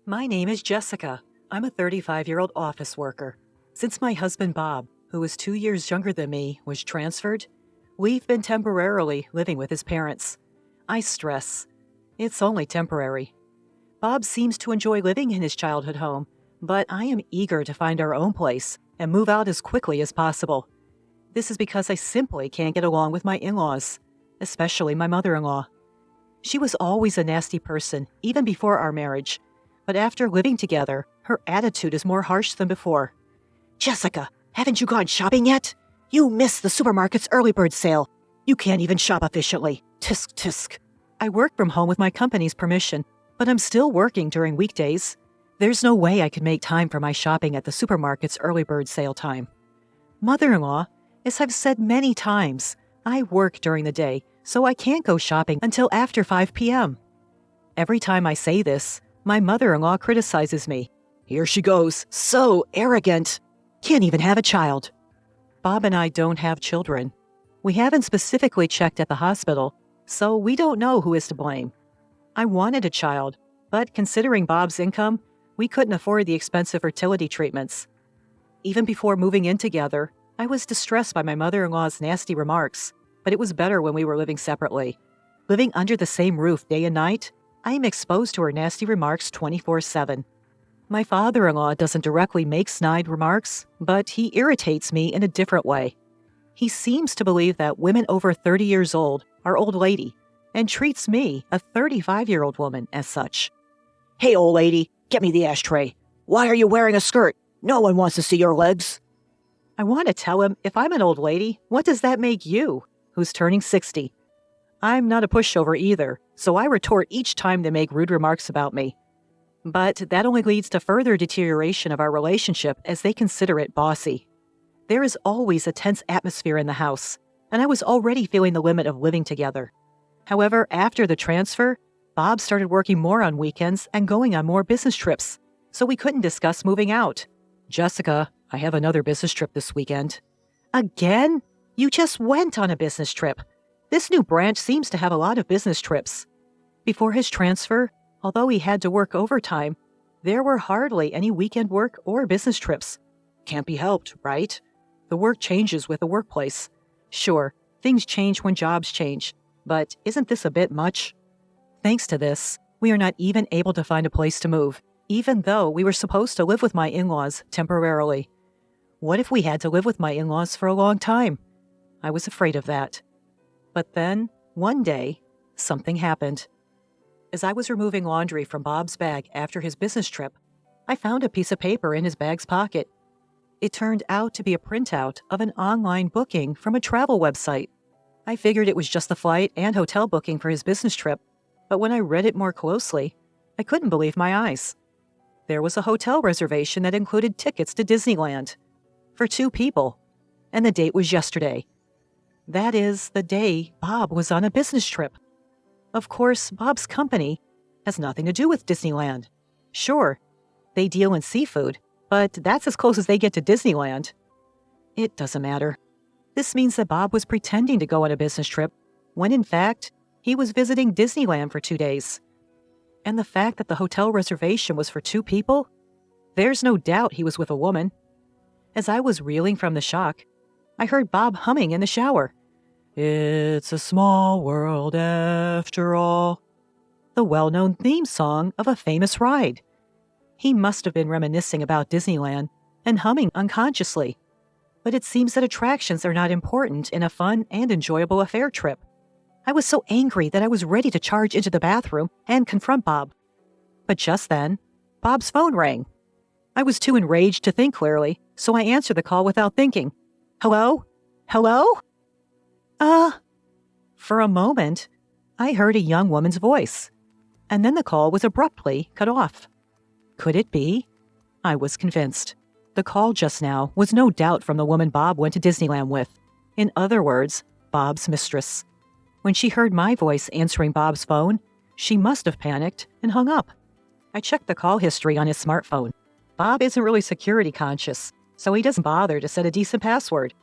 My name is Jessica. I'm a 35-year-old office worker. Since my husband Bob, who is 2 years younger than me, was transferred, we've been temporarily living with his parents. I stress, it's only temporary. Bob seems to enjoy living in his childhood home, but I am eager to find our own place and move out as quickly as possible. This is because I simply can't get along with my in-laws, especially my mother-in-law. She was always a nasty person, even before our marriage. But after living together, her attitude is more harsh than before. "Jessica, haven't you gone shopping yet? You missed the supermarket's early bird sale. You can't even shop efficiently. Tisk tisk." I work from home with my company's permission, but I'm still working during weekdays. There's no way I could make time for my shopping at the supermarket's early bird sale time. Mother-in-law, as I've said many times, I work during the day, so I can't go shopping until after 5 p.m. Every time I say this, my mother-in-law criticizes me. Here she goes, so arrogant. Can't even have a child. Bob and I don't have children. We haven't specifically checked at the hospital, so we don't know who is to blame. I wanted a child, but considering Bob's income, we couldn't afford the expensive fertility treatments. Even before moving in together, I was distressed by my mother-in-law's nasty remarks, but it was better when we were living separately. Living under the same roof day and night, I am exposed to her nasty remarks 24/7. My father-in-law doesn't directly make snide remarks, but he irritates me in a different way. He seems to believe that women over 30 years old are old lady, and treats me, a 35-year-old woman, as such. "Hey, old lady, get me the ashtray. Why are you wearing a skirt? No one wants to see your legs." I want to tell him, if I'm an old lady, what does that make you, who's turning 60? I'm not a pushover either, so I retort each time they make rude remarks about me. But that only leads to further deterioration of our relationship as they consider it bossy. There is always a tense atmosphere in the house, and I was already feeling the limit of living together. However, after the transfer, Bob started working more on weekends and going on more business trips, so we couldn't discuss moving out. "Jessica, I have another business trip this weekend." "Again? You just went on a business trip. This new branch seems to have a lot of business trips." Before his transfer, although he had to work overtime, there were hardly any weekend work or business trips. Can't be helped, right? The work changes with the workplace. Sure, things change when jobs change, but isn't this a bit much? Thanks to this, we are not even able to find a place to move, even though we were supposed to live with my in-laws temporarily. What if we had to live with my in-laws for a long time? I was afraid of that. But then, one day, something happened. As I was removing laundry from Bob's bag after his business trip, I found a piece of paper in his bag's pocket. It turned out to be a printout of an online booking from a travel website. I figured it was just the flight and hotel booking for his business trip, but when I read it more closely, I couldn't believe my eyes. There was a hotel reservation that included tickets to Disneyland for 2 people, and the date was yesterday. That is, the day Bob was on a business trip. Of course, Bob's company has nothing to do with Disneyland. Sure, they deal in seafood, but that's as close as they get to Disneyland. It doesn't matter. This means that Bob was pretending to go on a business trip, when in fact, he was visiting Disneyland for 2 days. And the fact that the hotel reservation was for 2 people? There's no doubt he was with a woman. As I was reeling from the shock, I heard Bob humming in the shower. "It's a small world after all," the well-known theme song of a famous ride. He must have been reminiscing about Disneyland and humming unconsciously. But it seems that attractions are not important in a fun and enjoyable affair trip. I was so angry that I was ready to charge into the bathroom and confront Bob. But just then, Bob's phone rang. I was too enraged to think clearly, so I answered the call without thinking. "Hello? Hello?" For a moment, I heard a young woman's voice, and then the call was abruptly cut off. Could it be? I was convinced. The call just now was no doubt from the woman Bob went to Disneyland with. In other words, Bob's mistress. When she heard my voice answering Bob's phone, she must have panicked and hung up. I checked the call history on his smartphone. Bob isn't really security conscious, so he doesn't bother to set a decent password.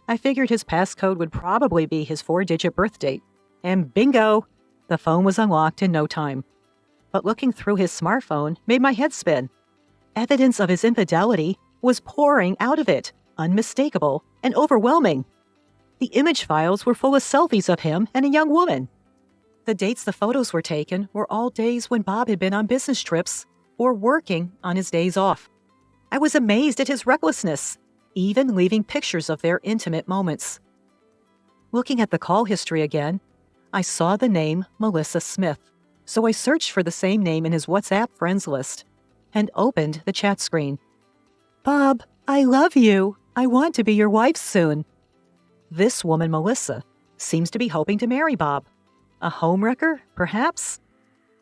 I figured his passcode would probably be his 4-digit birth date. And bingo! The phone was unlocked in no time. but looking through his smartphone made my head spin. Evidence of his infidelity was pouring out of it, unmistakable and overwhelming. The image files were full of selfies of him and a young woman. The dates the photos were taken were all days when Bob had been on business trips or working on his days off. I was amazed at his recklessness, even leaving pictures of their intimate moments. Looking at the call history again, I saw the name Melissa Smith, so I searched for the same name in his WhatsApp friends list and opened the chat screen. "Bob, I love you. I want to be your wife soon." This woman, Melissa, seems to be hoping to marry Bob. A homewrecker, perhaps?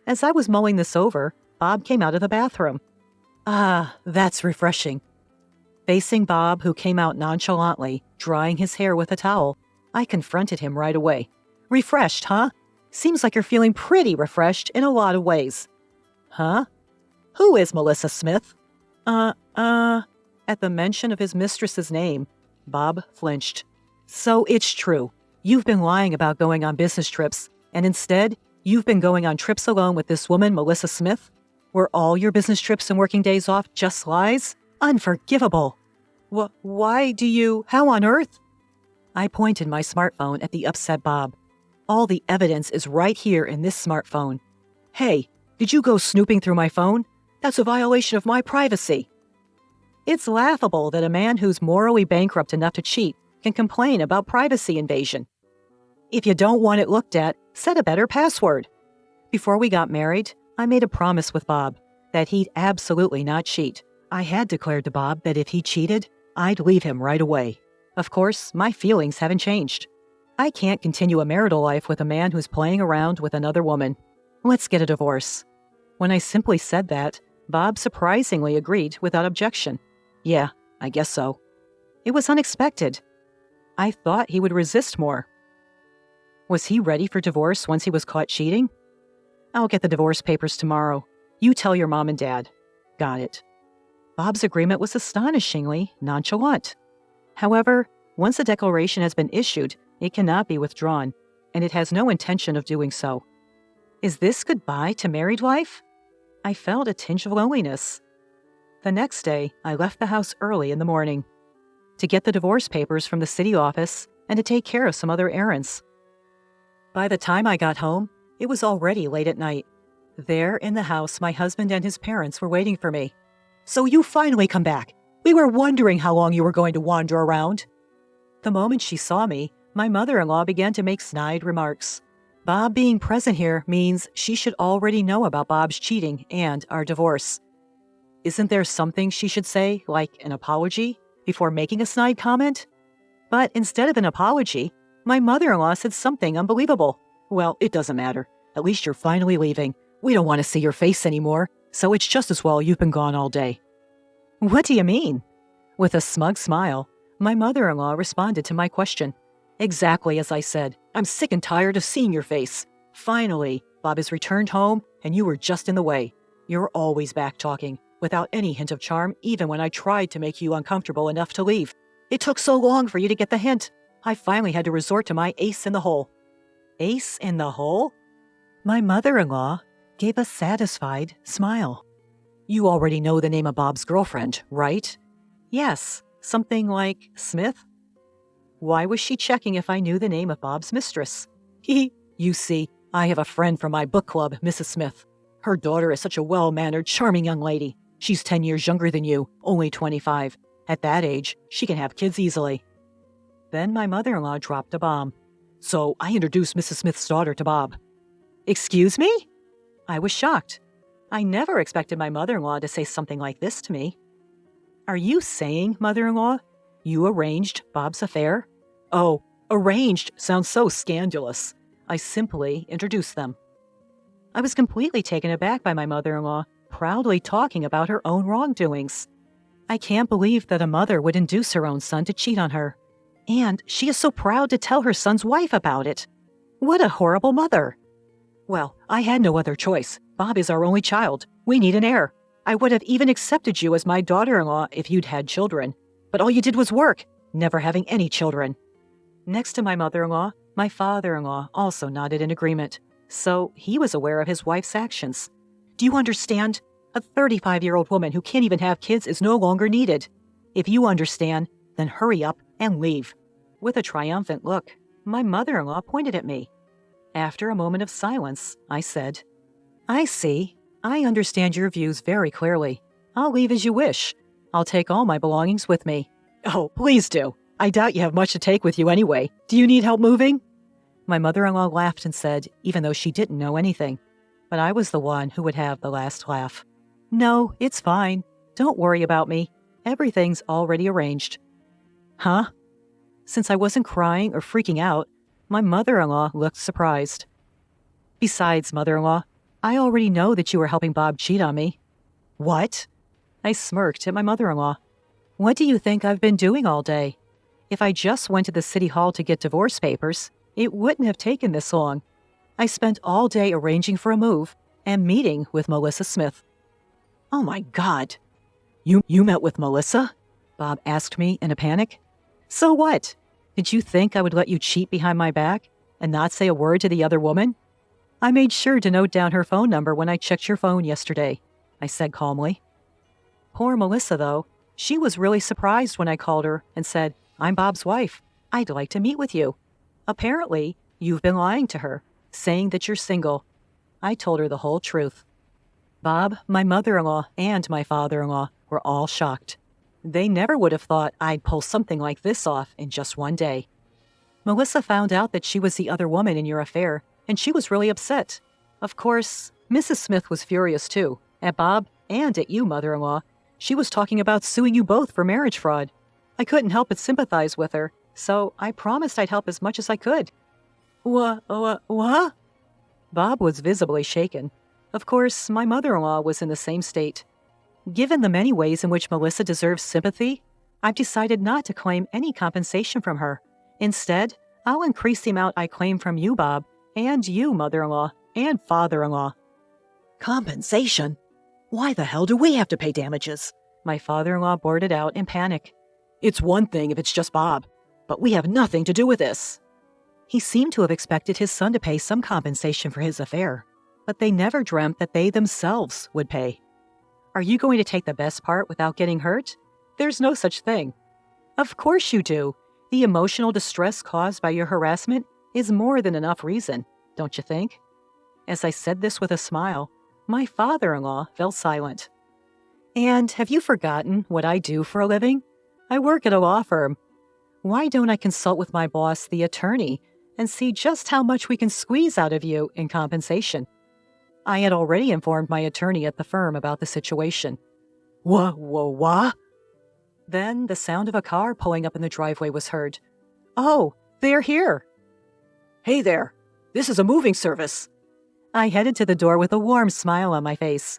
As I was mulling this over, Bob came out of the bathroom. Ah, that's refreshing. Facing Bob, who came out nonchalantly, drying his hair with a towel, I confronted him right away. "Refreshed, huh? Seems like you're feeling pretty refreshed in a lot of ways." "Huh? Who is Melissa Smith?" At the mention of his mistress's name, Bob flinched. "So it's true. You've been lying about going on business trips, and instead, you've been going on trips alone with this woman, Melissa Smith? Were all your business trips and working days off just lies? Unforgivable. Why do you... How on earth?" I pointed my smartphone at the upset Bob. "All the evidence is right here in this smartphone. Hey, did you go snooping through my phone? That's a violation of my privacy." It's laughable that a man who's morally bankrupt enough to cheat can complain about privacy invasion. If you don't want it looked at, set a better password. Before we got married, I made a promise with Bob that he'd absolutely not cheat. I had declared to Bob that if he cheated, I'd leave him right away. Of course, my feelings haven't changed. I can't continue a marital life with a man who's playing around with another woman. Let's get a divorce. When I simply said that, Bob surprisingly agreed without objection. Yeah, I guess so. It was unexpected. I thought he would resist more. Was he ready for divorce once he was caught cheating? "I'll get the divorce papers tomorrow. You tell your mom and dad." Got it. Bob's agreement was astonishingly nonchalant. However, once a declaration has been issued, it cannot be withdrawn, and it has no intention of doing so. Is this goodbye to married life? I felt a tinge of loneliness. The next day, I left the house early in the morning to get the divorce papers from the city office and to take care of some other errands. By the time I got home, it was already late at night. There in the house, my husband and his parents were waiting for me. "So you finally come back. We were wondering how long you were going to wander around." The moment she saw me, my mother-in-law began to make snide remarks. Bob being present here means she should already know about Bob's cheating and our divorce. Isn't there something she should say, like an apology, before making a snide comment? But instead of an apology, my mother-in-law said something unbelievable. "Well, it doesn't matter. At least you're finally leaving. We don't want to see your face anymore, so it's just as well you've been gone all day." "What do you mean?" With a smug smile, my mother-in-law responded to my question. "Exactly as I said. I'm sick and tired of seeing your face. Finally, Bob has returned home, and you were just in the way. You're always back-talking, without any hint of charm, even when I tried to make you uncomfortable enough to leave. It took so long for you to get the hint. I finally had to resort to my ace in the hole." Ace in the hole? My mother-in-law gave a satisfied smile. "You already know the name of Bob's girlfriend, right?" "Yes, something like Smith." Why was she checking if I knew the name of Bob's mistress? You see, I have a friend from my book club, Mrs. Smith. Her daughter is such a well-mannered, charming young lady. She's 10 years younger than you, only 25. At that age, she can have kids easily." Then my mother-in-law dropped a bomb. "So I introduced Mrs. Smith's daughter to Bob." "Excuse me?" I was shocked. I never expected my mother-in-law to say something like this to me. "Are you saying, mother-in-law, you arranged Bob's affair?" "Oh, arranged sounds so scandalous. I simply introduced them." I was completely taken aback by my mother-in-law, proudly talking about her own wrongdoings. I can't believe that a mother would induce her own son to cheat on her. And she is so proud to tell her son's wife about it. What a horrible mother. "Well, I had no other choice. Bob is our only child. We need an heir. I would have even accepted you as my daughter-in-law if you'd had children. But all you did was work, never having any children." Next to my mother-in-law, my father-in-law also nodded in agreement. So he was aware of his wife's actions. Do you understand? A 35-year-old woman who can't even have kids is no longer needed. If you understand, then hurry up and leave." With a triumphant look, my mother-in-law pointed at me. After a moment of silence, I said, "I see. I understand your views very clearly. I'll leave as you wish. I'll take all my belongings with me." "Oh, please do. I doubt you have much to take with you anyway. Do you need help moving?" My mother-in-law laughed and said, even though she didn't know anything, but I was the one who would have the last laugh, "No, it's fine. Don't worry about me. Everything's already arranged." Huh? Since I wasn't crying or freaking out, my mother-in-law looked surprised. "Besides, mother-in-law, I already know that you were helping Bob cheat on me." "What?" I smirked at my mother-in-law. "What do you think I've been doing all day? If I just went to the city hall to get divorce papers, it wouldn't have taken this long. I spent all day arranging for a move and meeting with Melissa Smith." "Oh my God. You met with Melissa?" Bob asked me in a panic. "So what? Did you think I would let you cheat behind my back and not say a word to the other woman? I made sure to note down her phone number when I checked your phone yesterday," I said calmly. Poor Melissa, though, she was really surprised when I called her and said, "I'm Bob's wife. I'd like to meet with you. Apparently, you've been lying to her, saying that you're single." I told her the whole truth. Bob, my mother-in-law, and my father-in-law were all shocked. They never would have thought I'd pull something like this off in just one day. "Melissa found out that she was the other woman in your affair, and she was really upset. Of course, Mrs. Smith was furious too, at Bob and at you, mother-in-law. She was talking about suing you both for marriage fraud. I couldn't help but sympathize with her, so I promised I'd help as much as I could." What? Bob was visibly shaken. Of course, my mother-in-law was in the same state. Given the many ways in which Melissa deserves sympathy, I've decided not to claim any compensation from her. Instead, I'll increase the amount I claim from you, Bob, and you, mother-in-law, and father-in-law. "Compensation? Why the hell do we have to pay damages?" My father-in-law blurted out in panic. "It's one thing if it's just Bob, but we have nothing to do with this." He seemed to have expected his son to pay some compensation for his affair, but they never dreamt that they themselves would pay. "Are you going to take the best part without getting hurt? There's no such thing." "Of course you do. The emotional distress caused by your harassment is more than enough reason, don't you think?" As I said this with a smile, my father-in-law fell silent. "And have you forgotten what I do for a living? I work at a law firm. Why don't I consult with my boss, the attorney, and see just how much we can squeeze out of you in compensation?" I had already informed my attorney at the firm about the situation. What? Then the sound of a car pulling up in the driveway was heard. "Oh, they're here." "Hey there, this is a moving service." I headed to the door with a warm smile on my face.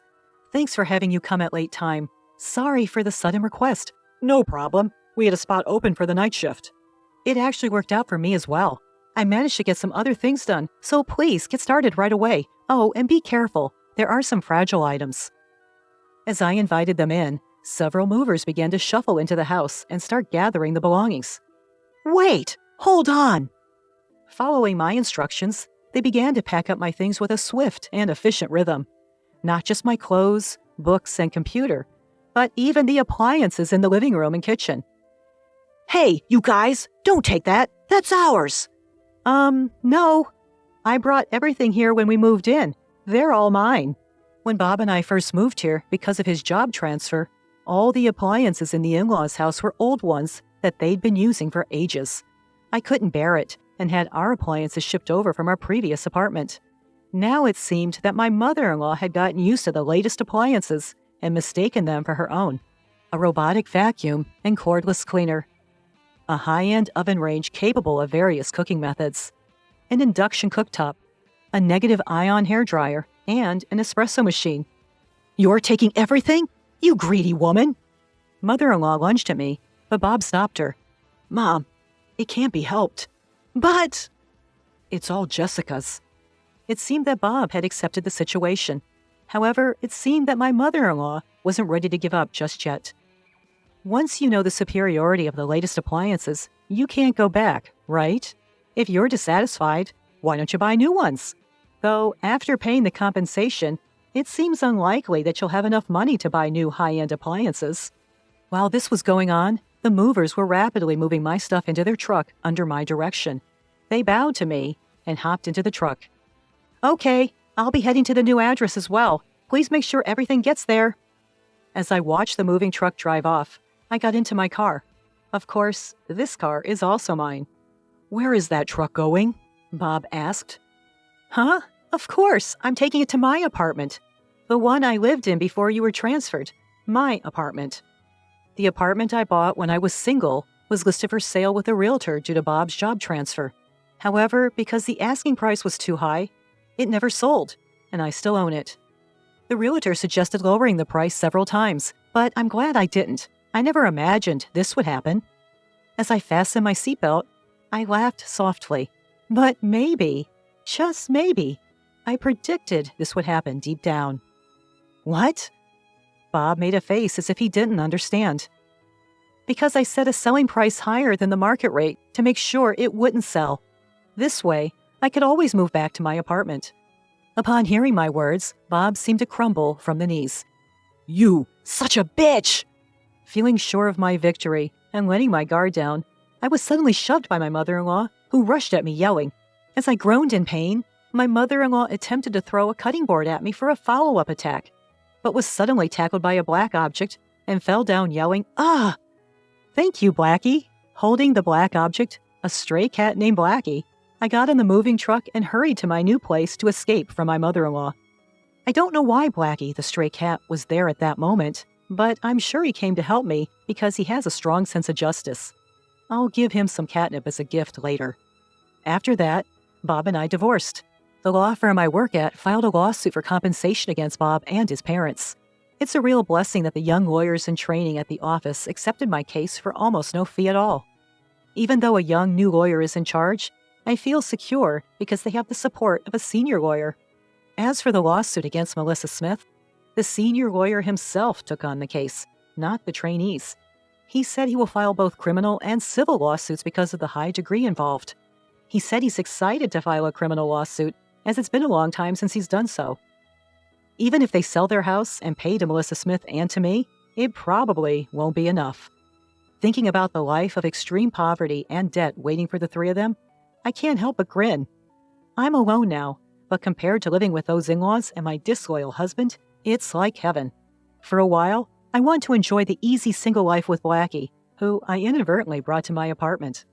"Thanks for having you come at late time. Sorry for the sudden request." "No problem. We had a spot open for the night shift." "It actually worked out for me as well. I managed to get some other things done, so please get started right away. Oh, and be careful. There are some fragile items." As I invited them in, several movers began to shuffle into the house and start gathering the belongings. "Wait! Hold on!" Following my instructions, they began to pack up my things with a swift and efficient rhythm. Not just my clothes, books, and computer, but even the appliances in the living room and kitchen. "Hey, you guys, don't take that. That's ours." No. I brought everything here when we moved in. They're all mine. When Bob and I first moved here because of his job transfer, all the appliances in the in-laws' house were old ones that they'd been using for ages. I couldn't bear it and had our appliances shipped over from our previous apartment. Now it seemed that my mother-in-law had gotten used to the latest appliances and mistaken them for her own. A robotic vacuum and cordless cleaner. A high-end oven range capable of various cooking methods, an induction cooktop, a negative ion hairdryer, and an espresso machine. "You're taking everything? You greedy woman!" Mother-in-law lunged at me, but Bob stopped her. "Mom, it can't be helped." "But—" "It's all Jessica's." It seemed that Bob had accepted the situation. However, it seemed that my mother-in-law wasn't ready to give up just yet. Once you know the superiority of the latest appliances, you can't go back, right? If you're dissatisfied, why don't you buy new ones? Though, after paying the compensation, It seems unlikely that you'll have enough money to buy new high-end appliances. While this was going on, the movers were rapidly moving my stuff into their truck under my direction. They bowed to me and hopped into the truck. Okay, I'll be heading to the new address as well. Please make sure everything gets there. As I watched the moving truck drive off, I got into my car. Of course, this car is also mine. Where is that truck going? Bob asked. Huh? Of course, I'm taking it to my apartment. The one I lived in before you were transferred. My apartment. The apartment I bought when I was single was listed for sale with a realtor due to Bob's job transfer. However, because the asking price was too high, it never sold, and I still own it. The realtor suggested lowering the price several times, but I'm glad I didn't. I never imagined this would happen. As I fastened my seatbelt, I laughed softly. But maybe, just maybe, I predicted this would happen deep down. What? Bob made a face as if he didn't understand. Because I set a selling price higher than the market rate to make sure it wouldn't sell. This way, I could always move back to my apartment. Upon hearing my words, Bob seemed to crumble from the knees. You, such a bitch! Feeling sure of my victory and letting my guard down, I was suddenly shoved by my mother-in-law, who rushed at me yelling. As I groaned in pain, my mother-in-law attempted to throw a cutting board at me for a follow-up attack, but was suddenly tackled by a black object and fell down yelling, "Ah!" Thank you, Blackie. Holding the black object, a stray cat named Blackie, I got in the moving truck and hurried to my new place to escape from my mother-in-law. I don't know why Blackie, the stray cat, was there at that moment, but I'm sure he came to help me because he has a strong sense of justice. I'll give him some catnip as a gift later. After that, Bob and I divorced. The law firm I work at filed a lawsuit for compensation against Bob and his parents. It's a real blessing that the young lawyers in training at the office accepted my case for almost no fee at all. Even though a young new lawyer is in charge, I feel secure because they have the support of a senior lawyer. As for the lawsuit against Melissa Smith, the senior lawyer himself took on the case, not the trainees. He said he will file both criminal and civil lawsuits because of the high degree involved. He said he's excited to file a criminal lawsuit, as it's been a long time since he's done so. Even if they sell their house and pay to Melissa Smith and to me, it probably won't be enough. Thinking about the life of extreme poverty and debt waiting for the three of them, I can't help but grin. I'm alone now, but compared to living with those in-laws and my disloyal husband, it's like heaven. For a while, I want to enjoy the easy single life with Blackie, who I inadvertently brought to my apartment.